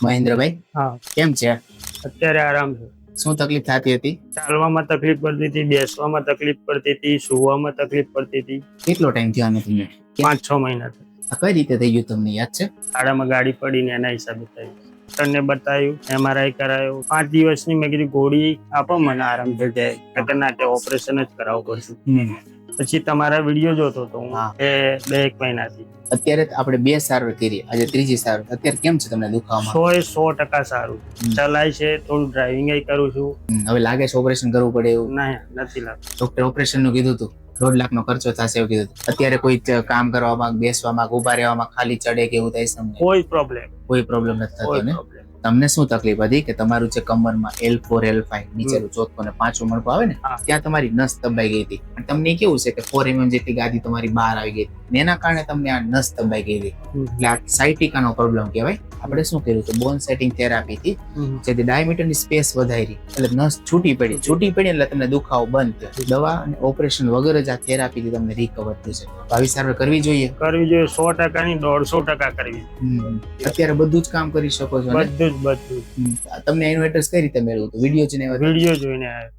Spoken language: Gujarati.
મહેન્દ્રભાઈ હા, કેમ છે? અત્યારે આરામ છે. શું તકલીફ થતી હતી? ચાલવામાં તકલીફ પડતી હતી, બેસવામાં તકલીફ પડતી હતી, સુવામાં તકલીફ પડતી હતી. કેટલો ટાઈમ થયો આને તમને? 5-6 મહિના થી. આ કઈ રીતે થઈ ગયું તમને યાદ છે? શાળામાં ગાડી પડીને એના હિસાબે થયું. ડોક્ટરને બતાવ્યું, MRI કરાયો. 5 દિવસની મેં કીધું ગોળી આપો, મને આરામ થઈ જાય. કે ના, કે ઓપરેશન જ કરાવવું પડશે. પછી તમારા વિડીયો જોતો હતો હું હા. એ 2-1 મહિનાથી. અત્યારે આપણે 2 સારવાર કરી, આજે ત્રીજી સારવાર. અત્યારે કેમ છે તમને દુખાવામાં? 100% સારું. ચલાય છે, થોડું ડ્રાઇવિંગ કરું છું. હવે લાગે છે ઓપરેશન કરવું પડે એવું? ના, નથી લાગતું. ડોક્ટર ઓપરેશન નું કીધું હતું, 1.5 લાખ નો ખર્ચો થશે એવું કીધું. અત્યારે કોઈ કામ કરવામાં, બેસવામાં, ઉભા રહેવામાં ખાલી ચડે કે એવું થાય તમને? કોઈ પ્રોબ્લેમ નથી થતો ને? તમને શું તકલીફ હતી કે તમારું જે કમરમાં L4 L5 નીચેનું ચોથું અને પાંચમું મણકું આવે ને, ત્યાં તમારી નસ દબાઈ ગઈ હતી. અને તમને કેવું છે કે 4 mm જેટલી ગાદી તમારી બહાર આવી ગઈ હતી, એના કારણે તમને આ નસ દબાઈ ગઈ હતી. એટલે આ સાયટિકા નો પ્રોબ્લેમ કહેવાય. આપણે શું કર્યું હતું, બોન સેટિંગ થેરાપી થી જેથી ડાયામીટરની સ્પેસ વધારી, એટલે નસ છૂટી પડી એટલે તમને દુખાવો બંધ થયો. દવા અને ઓપરેશન વગર જ આ થેરાપી થી તમને રિકવર થયું છે. આવી સારવાર કરવી જોઈએ. 100% ની 150% કરવી. અત્યારે બધું જ કામ કરી શકો છો ને? બધું. તમને એનું એડ્રેસ કઈ રીતે મેળવ્યું હતું? વિડીયો જોઈને આવ્યો.